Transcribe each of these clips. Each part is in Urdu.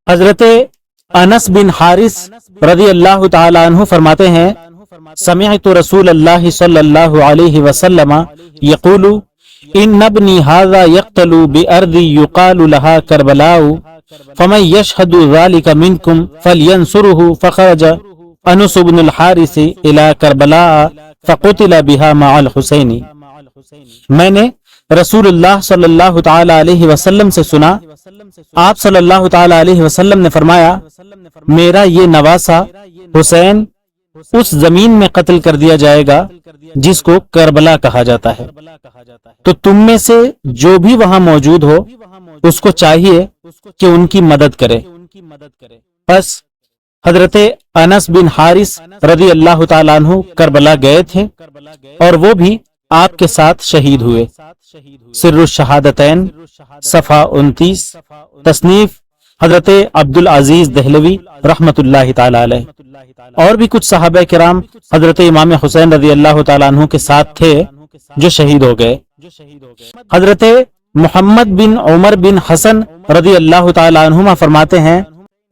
حضرت انس بن حارث رضی اللہ تعالی عنہ فرماتے ہیں سمعت رسول اللہ صلی اللہ علیہ وسلم یقول ان ابنی ھذا یقتل بارض یقال لها کربلاء فمن یشهد ذلك منکم فلینصره فخرج انس بن الحارث الى کربلاء فقتل بها مع الحسین۔ میں نے رسول اللہ صلی اللہ تعالی علیہ وسلم سے سنا، آپ صلی اللہ تعالی علیہ وسلم نے فرمایا میرا یہ نواسا حسین اس زمین میں قتل کر دیا جائے گا جس کو کربلا کہا جاتا ہے، تو تم میں سے جو بھی وہاں موجود ہو اس کو چاہیے کہ ان کی مدد کرے۔ پس حضرت انس بن حارث رضی اللہ تعالیٰ عنہ کربلا گئے تھے اور وہ بھی آپ کے ساتھ شہید ہوئے۔ سر الشہادتین صفحہ 29، تصنیف حضرت عبدالعزیز دہلوی رحمۃ اللہ تعالی علیہ۔ اور بھی کچھ صحابہ کرام حضرت امام حسین رضی اللہ تعالیٰ عنہ کے ساتھ تھے جو شہید ہو گئے۔ حضرت محمد بن عمر بن حسن رضی اللہ تعالیٰ عنہما فرماتے ہیں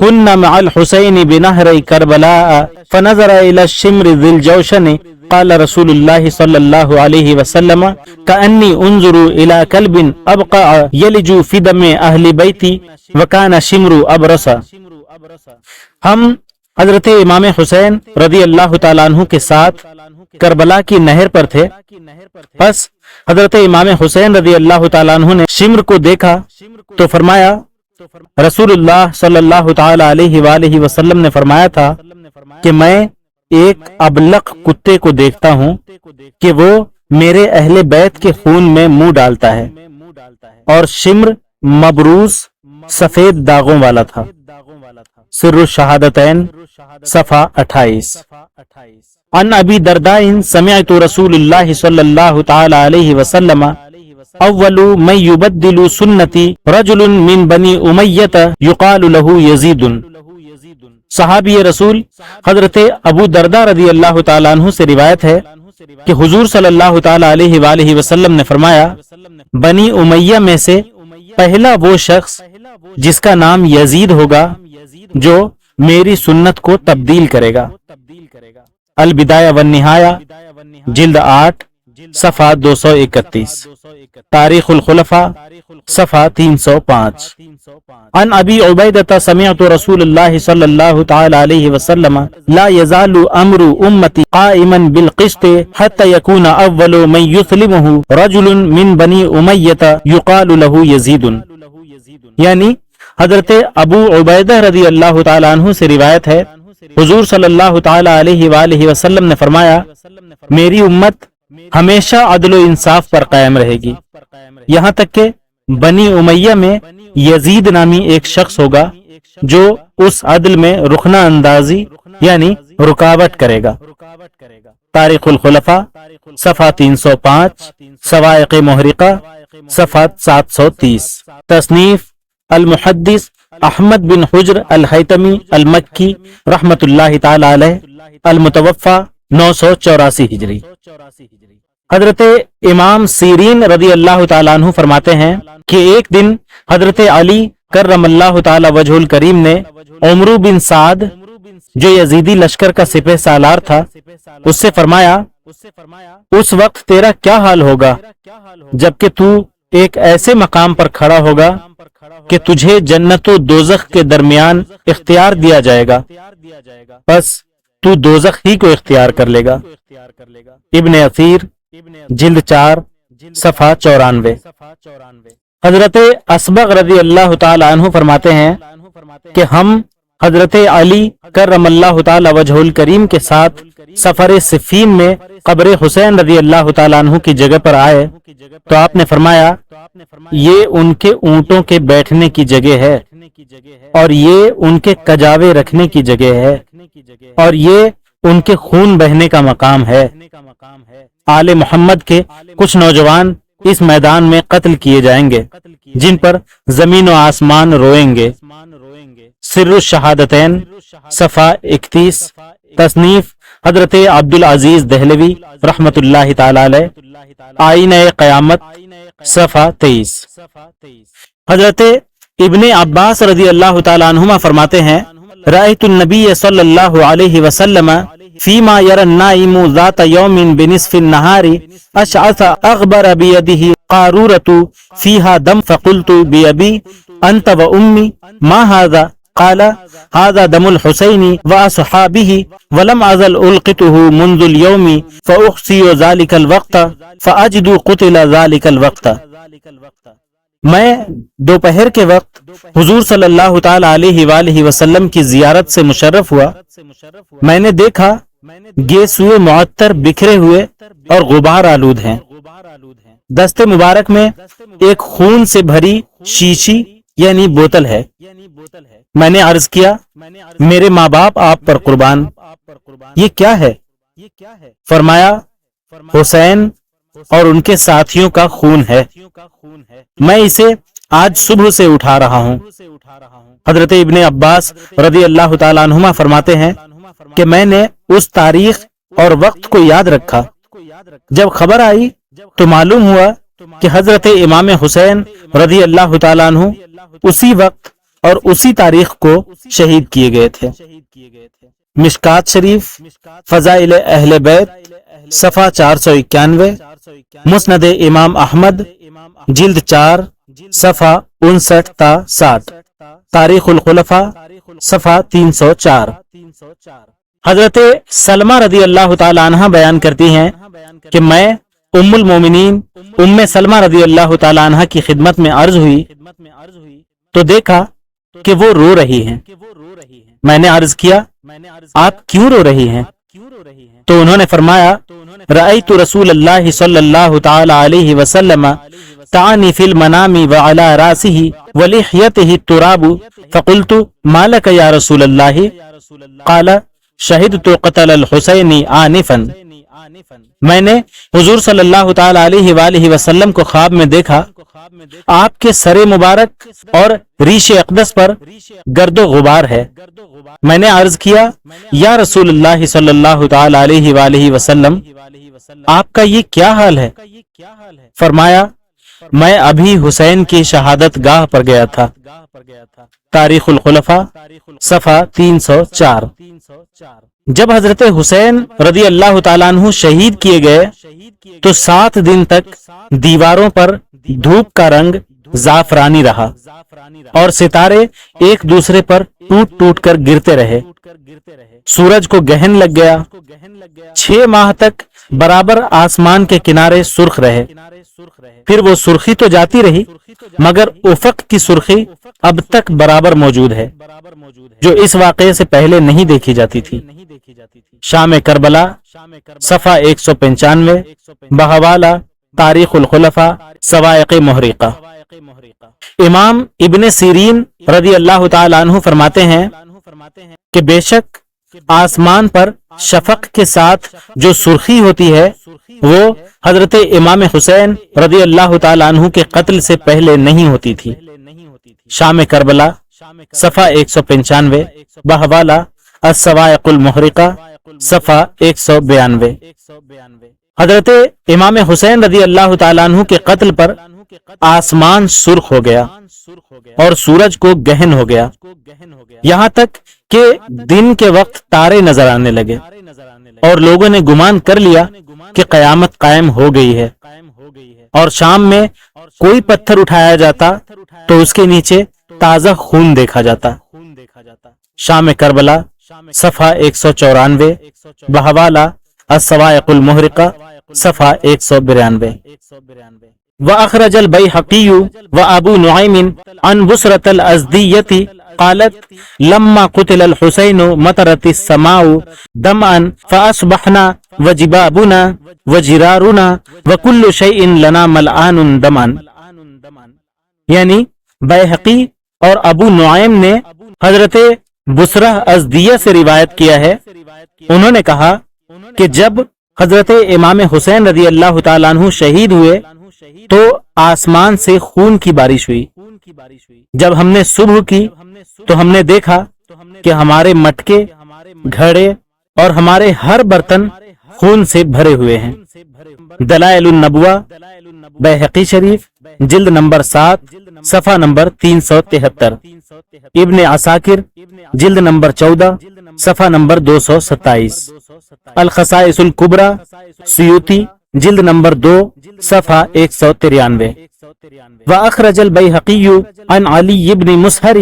كنا مع الحسين بنهر كربلاء فنظر إلى الشمر ذي الجوشن قال رسول الله صلى الله عليه وسلم كأني أنظر إلى كلب أبقع يلج في دم أهل بيتي وكان شمر أبرصا۔ ہم حضرت امام حسین رضی اللہ تعالیٰ عنہ کے ساتھ کربلا کی نہر پر تھے، پس حضرت امام حسین رضی اللہ تعالیٰ عنہ نے شمر کو دیکھا تو فرمایا رسول اللہ صلی اللہ تعالی علیہ وآلہ وسلم نے فرمایا تھا کہ میں ایک ابلق کتے کو دیکھتا ہوں کہ وہ میرے اہل بیت کے خون میں منہ ڈالتا ہے، اور شمر مبروز سفید داغوں والا تھا۔ سر الشہادتین صفحہ 28۔ عن ابی درداء سمعت رسول اللہ صلی اللہ تعالی علیہ وسلم اول من یبدل سنتی رجل من بنی امیہ یقال له یزید۔ صحابی رسول حضرت ابو درداء رضی اللہ تعالیٰ عنہ سے روایت ہے کہ حضور صلی اللہ تعالیٰ علیہ وآلہ وسلم نے فرمایا بنی امیہ میں سے پہلا وہ شخص جس کا نام یزید ہوگا جو میری سنت کو تبدیل کرے گا۔ البدایہ والنہایہ جلد 8 صفحہ 231، تاریخ الخلفاء صفحہ 305۔ عن ابی عبیدہ سمعت رسول اللہ صلی اللہ تعالی علیہ وسلم لا يزال امر امتی قائما بالقسط حتى يكون اول من يسلمه رجل من بنی امیہ یقال له یزید۔ یعنی حضرت ابو عبیدہ رضی اللہ تعالی عنہ سے روایت ہے حضور صلی اللہ تعالی علیہ وآلہ وسلم نے فرمایا میری امت ہمیشہ عدل و انصاف پر قائم رہے گی، یہاں تک کہ بنی امیہ میں یزید نامی ایک شخص ہوگا جو اس عدل میں رخنہ اندازی یعنی رکاوٹ کرے گا۔ تاریخ الخلفاء صفحہ 305، صواعق محرقہ صفحہ 730، تصنیف المحدث احمد بن حجر الحیتمی المکی رحمۃ اللہ تعالی علیہ، المتوفی 984 ہجری۔ حضرت امام سیرین رضی اللہ تعالیٰ عنہ فرماتے ہیں کہ ایک دن حضرت علی کرم اللہ تعالی وجہ الکریم نے عمرو بن سعد جو یزیدی لشکر کا سپہ سالار تھا اس سے فرمایا اس وقت تیرا کیا حال ہوگا جبکہ تو ایک ایسے مقام پر کھڑا ہوگا کہ تجھے جنت و دوزخ کے درمیان اختیار دیا جائے گا، بس تو دوزخ ہی کو اختیار کر لے گا۔ ابن اثیر جلد 4 صفحہ 94۔ حضرت اسبغ رضی اللہ تعالی عنہ فرماتے ہیں کہ ہم حضرت علی کرم اللہ تعالی وجہ الکریم کے ساتھ سفر صفین میں قبر حسین رضی اللہ تعالی عنہ کی جگہ پر آئے تو آپ نے فرمایا یہ ان کے اونٹوں کے بیٹھنے کی جگہ ہے، اور یہ ان کے کجاوے رکھنے کی جگہ ہے، اور یہ ان کے خون بہنے کا مقام ہے۔ آل محمد کے کچھ نوجوان اس میدان میں قتل کیے جائیں گے جن پر زمین و آسمان روئیں گے۔ سر الشہادتین صفحہ 31، تصنیف حضرت عبدالعزیز دہلوی رحمۃ اللہ تعالی علیہ، آئینہ قیامت صفحہ 23۔ حضرت ابن عباس رضی اللہ تعالیٰ عنہما فرماتے ہیں رأیت النبی صلی اللہ علیہ وسلم فیما یر النائم ذات یوم بنصف النہار اشعث اغبر بیدہ قارورۃ فیہا دم فقلت بأبی انت و امی ما ھذا قال هذا دم الحسین واصحابہ ولم ازل القته منذ اليوم فاحصی ذلك الوقت فاجد قتل ذلك الوقت۔ میں دوپہر کے وقت حضور صلی اللہ تعالی علیہ وآلہ وسلم کی زیارت سے مشرف ہوا۔ میں نے دیکھا گیسوئے معطر بکھرے ہوئے اور غبار آلود ہیں۔ دست مبارک میں ایک خون سے بھری شیشی یعنی بوتل ہے۔ میں نے عرض کیا میرے ماں باپ آپ پر قربان، یہ کیا ہے؟ فرمایا حسین اور ان کے ساتھیوں کا خون ہے، میں اسے آج صبح سے اٹھا رہا ہوں۔ حضرت ابن عباس رضی اللہ تعالیٰ عنہما فرماتے ہیں کہ میں نے اس تاریخ اور وقت کو یاد رکھا، جب خبر آئی تو معلوم ہوا کہ حضرت امام حسین رضی اللہ تعالیٰ عنہ اسی وقت اور اسی تاریخ کو شہید کیے گئے تھے۔ مشکات شریف فضائل اہل بیت صفحہ 491، مسند امام احمد جلد 4 صفحہ 59 تا 60، تاریخ الخلفاء صفحہ 304۔ حضرت سلمہ رضی اللہ تعالی عنہ بیان کرتی ہیں کہ میں ام المومنین ام سلمہ رضی اللہ تعالی عنہ کی خدمت میں عرض ہوئی تو دیکھا کہ وہ رو رہی ہیں۔ میں نے عرض کیا آپ کیوں رو رہی ہیں؟ تو انہوں نے فرمایا رأیت رسول اللہ صلی اللہ تعالی علیہ وسلم تعنی فی المنام وعلی راسہ ولحیتہ التراب فقلت ما لک یا رسول اللہ قال شہدت قتل الحسین آنفا۔ میں نے حضور صلی اللہ تعالی علیہ وآلہ وسلم کو خواب میں دیکھا، آپ کے سر مبارک اور ریش اقدس پر گرد و غبار ہے۔ میں نے عرض کیا یا رسول اللہ صلی اللہ تعالی علیہ وآلہ وسلم آپ کا یہ کیا حال ہے؟ فرمایا میں ابھی حسین کی شہادت گاہ پر گیا تھا، تاریخ الخلفاء صفحہ 304۔ جب حضرت حسین رضی اللہ تعالیٰ عنہ شہید کیے گئے تو 7 دن تک دیواروں پر دھوپ کا رنگ زعفرانی رہا اور ستارے ایک دوسرے پر ٹوٹ ٹوٹ کر گرتے رہے۔ سورج کو گہن لگ گیا، 6 ماہ تک برابر آسمان کے کنارے سرخ رہے، پھر وہ سرخی تو جاتی رہی مگر افق کی سرخی اب تک برابر موجود ہے جو اس واقعے سے پہلے نہیں دیکھی جاتی تھی۔ شام کربلا صفحہ 195، بہوالا تاریخ الخلفاء صواعق محرقہ۔ امام ابن سیرین رضی اللہ تعالی عنہ فرماتے ہیں کہ بے شک آسمان پر شفق کے ساتھ جو سرخی ہوتی ہے وہ حضرت امام حسین رضی اللہ تعالی عنہ کے قتل سے پہلے نہیں ہوتی تھی۔ شام کربلا صفحہ 195، بہوالا الصواعق المحرقہ صفحہ 192۔ حضرت امام حسین رضی اللہ تعالیٰ عنہ کے قتل پر آسمان سرخ ہو گیا اور سورج کو گہن ہو گیا، یہاں تک کہ دن کے وقت تارے نظر آنے لگے اور لوگوں نے گمان کر لیا کہ قیامت قائم ہو گئی ہے، اور شام میں کوئی پتھر اٹھایا جاتا تو اس کے نیچے تازہ خون دیکھا جاتا۔ شام کربلا صفحہ 194، بہوالا الصواعق المحرقہ صفحہ 192۔ وأخرج البيهقي وأبو نعيم عن بصرة الأزدية قالت لما قتل الحسين مطرت السماء دمعا فأصبحنا وجبابنا وجرارنا وكل شيء لنا ملعان دمعا۔ یعنی بیہقی اور ابو نعیم نے حضرت بصرہ ازدیہ سے روایت کیا ہے، انہوں نے کہا کہ جب حضرت امام حسین رضی اللہ تعالیٰ عنہ شہید ہوئے تو آسمان سے خون کی بارش ہوئی۔ جب ہم نے صبح کی تو ہم نے دیکھا کہ ہمارے مٹکے، گھڑے اور ہمارے ہر برتن خون سے بھرے ہوئے ہیں۔ دلائل النبوہ بیہقی شریف جلد نمبر 7 صفحہ نمبر 373، ابن عساکر جلد نمبر 14 صفحہ نمبر 227، الخصائص الکبریٰ سیوطی جلد نمبر 2 صفحہ 193۔ وأخرج البيهقي عن علي بن مسهر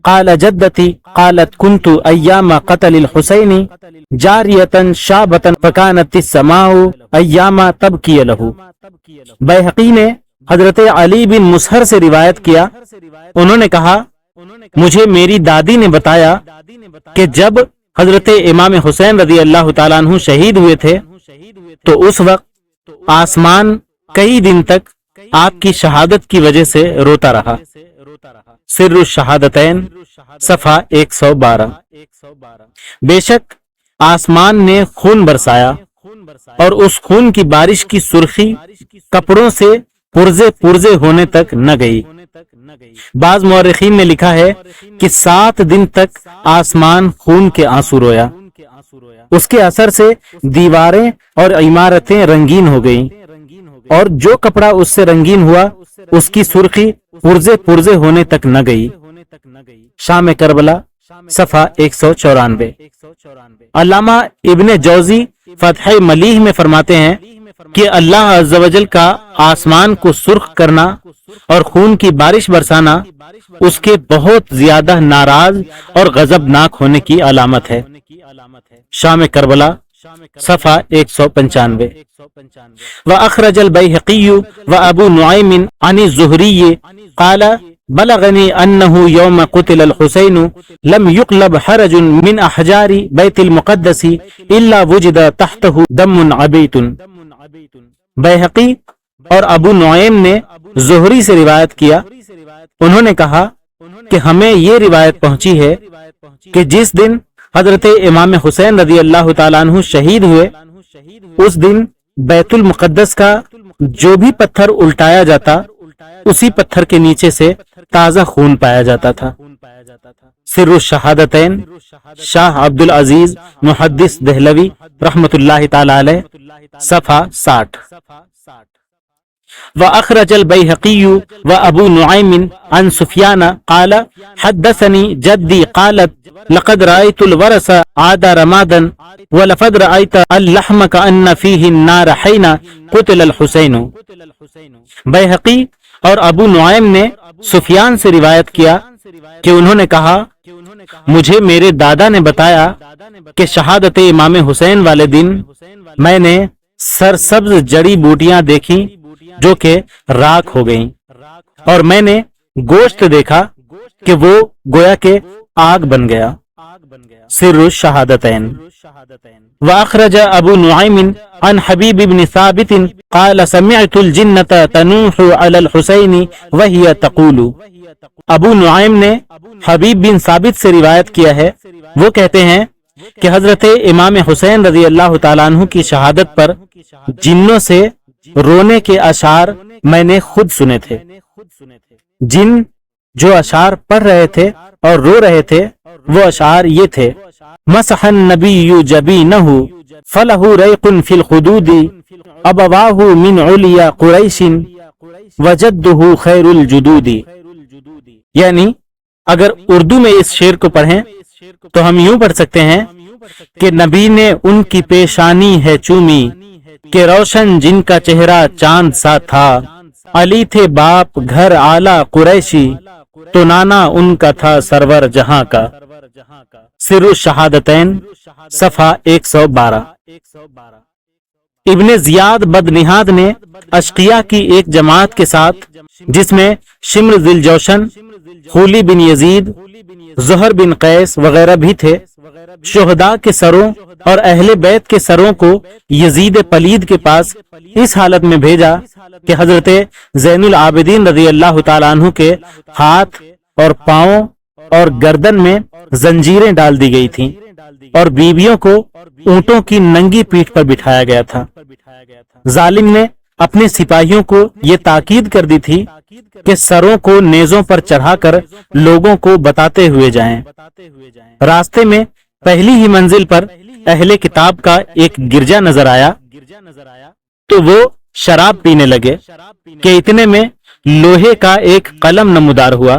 قال جدتي قالت كنت أيام قتل الحسين جارية شابة فكانت السماء أيام تبكي له۔ بیہقی نے حضرت علی بن مسہر سے روایت کیا، انہوں نے کہا مجھے میری دادی نے بتایا کہ جب حضرت امام حسین رضی اللہ تعالیٰ عنہ شہید ہوئے تھے تو اس وقت آسمان کئی دن تک آپ کی شہادت کی وجہ سے روتا رہا۔ سر الشہادتین صفحہ 112۔ بے شک آسمان نے خون برسایا اور اس خون کی بارش کی سرخی کپڑوں سے پرزے پرزے ہونے تک نہ گئی۔ بعض مورخین نے لکھا ہے کہ 7 دن تک آسمان خون کے آنسو رویا۔ اس کے اثر سے دیواریں اور عمارتیں رنگین ہو گئیں، اور جو کپڑا اس سے رنگین ہوا اس کی سرخی پرزے پرزے ہونے تک نہ گئی۔ شام کربلا صفحہ 194۔ علامہ ابن جوزی فتح ملیح میں فرماتے ہیں کہ اللہ عز و جل کا آسمان کو سرخ کرنا اور خون کی بارش برسانا اس کے بہت زیادہ ناراض اور غضبناک ہونے کی علامت ہے۔ شام کربلا صفحہ 195۔ وأخرج البيهقي وأبو نعيم عن الزهري قال بلغني أنه يوم قتل الحسين لم يقلب حرج من أحجار بيت المقدس إلا وجد تحته دم عبيت۔ بیہقی اور ابو نعیم نے زہری سے روایت کیا، انہوں نے کہا کہ ہمیں یہ روایت پہنچی ہے کہ جس دن حضرت امام حسین رضی اللہ تعالیٰ عنہ شہید ہوئے اس دن بیت المقدس کا جو بھی پتھر الٹایا جاتا اسی پتھر کے نیچے سے تازہ خون پایا جاتا تھا۔ سر الشہادتین شاہ عبد العزیز محدث دہلوی رحمۃ اللہ تعالی علیہ صفحہ 60۔ وأخرج البيهقي وأبو نعيم عن سفيان قال حدثني جدي قالت لقد رأيت الورس عاد رمادا ولقد رأيت اللحم كأن فيه النار حين قتل الحسين۔ بیہقی اور ابو نعیم نے سفیان سے روایت کیا کہ انہوں نے کہا مجھے میرے دادا نے بتایا کہ شہادت امام حسین والے دن میں نے سرسبز جڑی بوٹیاں دیکھیں جو کہ راکھ ہو گئیں، اور میں نے گوشت دیکھا کہ وہ گویا کہ آگ بن گیا۔ سر الشہادتین۔ وأخرج أبو نعيم عن حبيب بن ثابت قال سمعت الجنة تنوح على الحسين وهي تقول۔ ابو نعیم نے حبیب بن ثابت سے روایت کیا ہے، وہ کہتے ہیں کہ حضرت امام حسین رضی اللہ تعالیٰ عنہ کی شہادت پر جنوں سے رونے کے اشعار میں نے خود سنے تھے۔ جن جو اشعار پڑھ رہے تھے اور رو رہے تھے وہ اشعار یہ تھے: مسح النبی جبینہ فلہ ریق فی الخدود ابواہ من علیا قریش وجدہ خیر الجدود۔ یعنی اگر اردو میں اس شعر کو پڑھیں تو ہم یوں پڑھ سکتے ہیں کہ نبی نے ان کی پیشانی ہے چومی کہ روشن جن کا چہرہ چاند سا تھا، علی تھے باپ گھر اعلی قریشی تو نانا ان کا تھا سرور جہاں کا۔ سر الشہادتین صفحہ 112۔ ابن زیاد بدنہاد نے اشقیاء کی ایک جماعت کے ساتھ جس میں شمر ذی الجوشن، خولی بن یزید، زہر بن قیس وغیرہ بھی تھے، شہداء کے سروں اور اہل بیت کے سروں کو یزید پلید کے پاس اس حالت میں بھیجا کہ حضرت زین العابدین رضی اللہ تعالیٰ عنہ کے ہاتھ اور پاؤں اور گردن میں زنجیریں ڈال دی گئی تھیں اور بیویوں کو اونٹوں کی ننگی پیٹھ پر بٹھایا گیا تھا۔ ظالم نے اپنے سپاہیوں کو یہ تاکید کر دی تھی کہ سروں کو نیزوں پر چڑھا کر لوگوں کو بتاتے ہوئے جائیں۔ راستے میں پہلی ہی منزل پر اہل کتاب کا ایک گرجا نظر آیا تو وہ شراب پینے لگے کہ اتنے میں لوہے کا ایک قلم نمودار ہوا،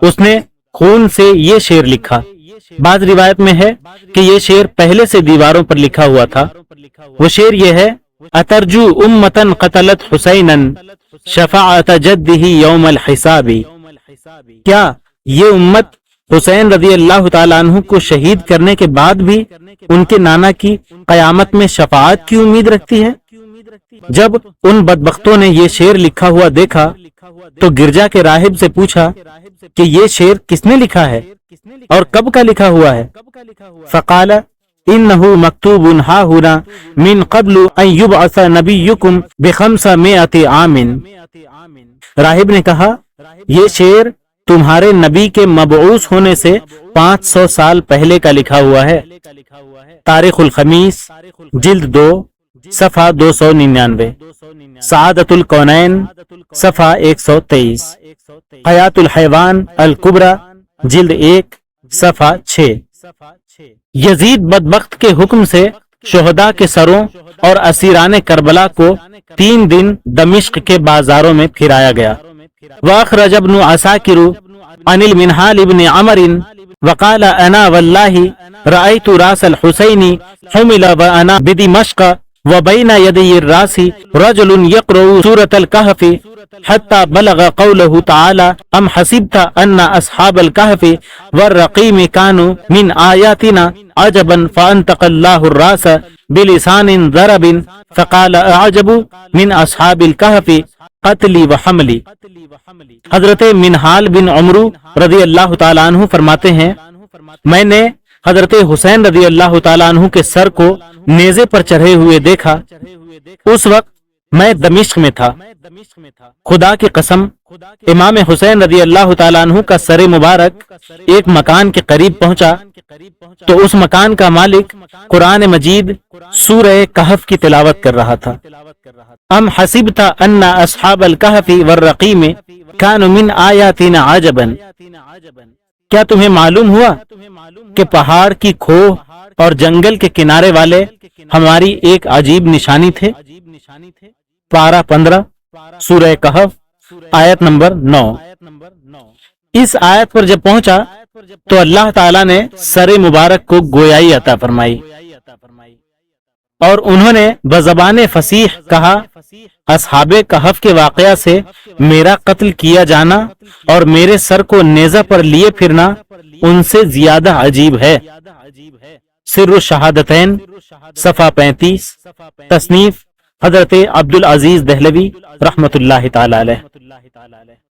اس نے خون سے یہ شعر لکھا۔ بعض روایت میں ہے کہ یہ شعر پہلے سے دیواروں پر لکھا ہوا تھا۔ وہ شعر یہ ہے: اترجو امتن قتلت حسینا شفاعت جدہ یوم الحساب۔ کیا یہ امت حسین رضی اللہ تعالیٰ عنہ کو شہید کرنے کے بعد بھی ان کے نانا کی قیامت میں شفاعت کی امید رکھتی ہے؟ جب ان بدبختوں نے یہ شعر لکھا ہوا دیکھا تو گرجا کے راہب سے پوچھا کہ یہ شعر کس نے لکھا ہے اور کب کا لکھا ہوا ہے؟ فقال انه مکتوب ہا ہنا من قبل ان یبعث نبیکم ب500 عام۔ راہب نے کہا یہ شعر تمہارے نبی کے مبعوث ہونے سے 500 سال پہلے کا لکھا ہوا ہے۔ تاریخ الخمیس جلد 2 صفحہ 299، سعادت الکونین صفحہ 123، حیات الحیوان الکبریٰ جلد 1 صفحہ 6۔ یزید بدبخت کے حکم سے شہداء کے سروں اور اسیران کربلا کو 3 دن دمشق کے بازاروں میں پھرایا گیا۔ واخرج ابن عساکر عن المنہال ابن عمر وقال انا واللہ رأیت راس الحسین حمل وانا بدمشق وبین یدی الراس رجل یقرأ سورة الکہف حتى بلغ قوله تعالى ام حسبت ان اصحاب الكهف والرقيم كانوا من آياتنا عجبا فانتقى الله الراس بلسان ضرب فقال اعجب من اصحاب الكهف قتلی وحملی۔ حضرت منہال بن عمرو رضی اللہ تعالیٰ عنہ فرماتے ہیں میں نے حضرت حسین رضی اللہ تعالیٰ عنہ کے سر کو نیزے پر چڑھے ہوئے دیکھا۔ اس وقت میں دمشق میں تھا۔ خدا کی قسم امام حسین رضی اللہ تعالیٰ عنہ کا سر مبارک ایک مکان کے قریب پہنچا تو اس مکان کا مالک قرآن مجید سورہ کہف کی تلاوت کر رہا تھا۔ ام حسبت ان اصحاب الکہف والرقیم کانوا من آیاتنا عجبا، کیا تمہیں معلوم ہوا کہ پہاڑ کی کھوہ اور جنگل کے کنارے والے ہماری ایک عجیب نشانی تھے؟ پارہ 15 سورہ کہف آیت نمبر 9۔ اس آیت پر جب پہنچا تو اللہ تعالیٰ نے سر مبارک کو گویائی عطا فرمائی اور انہوں نے بزبان فصیح کہا اصحاب کہف کے واقعہ سے میرا قتل کیا جانا اور میرے سر کو نیزہ پر لیے پھرنا ان سے زیادہ عجیب ہے۔ سر الشہادتین صفحہ 35، تصنیف حضرت عبدالعزیز دہلوی رحمۃ اللہ تعالی علیہ۔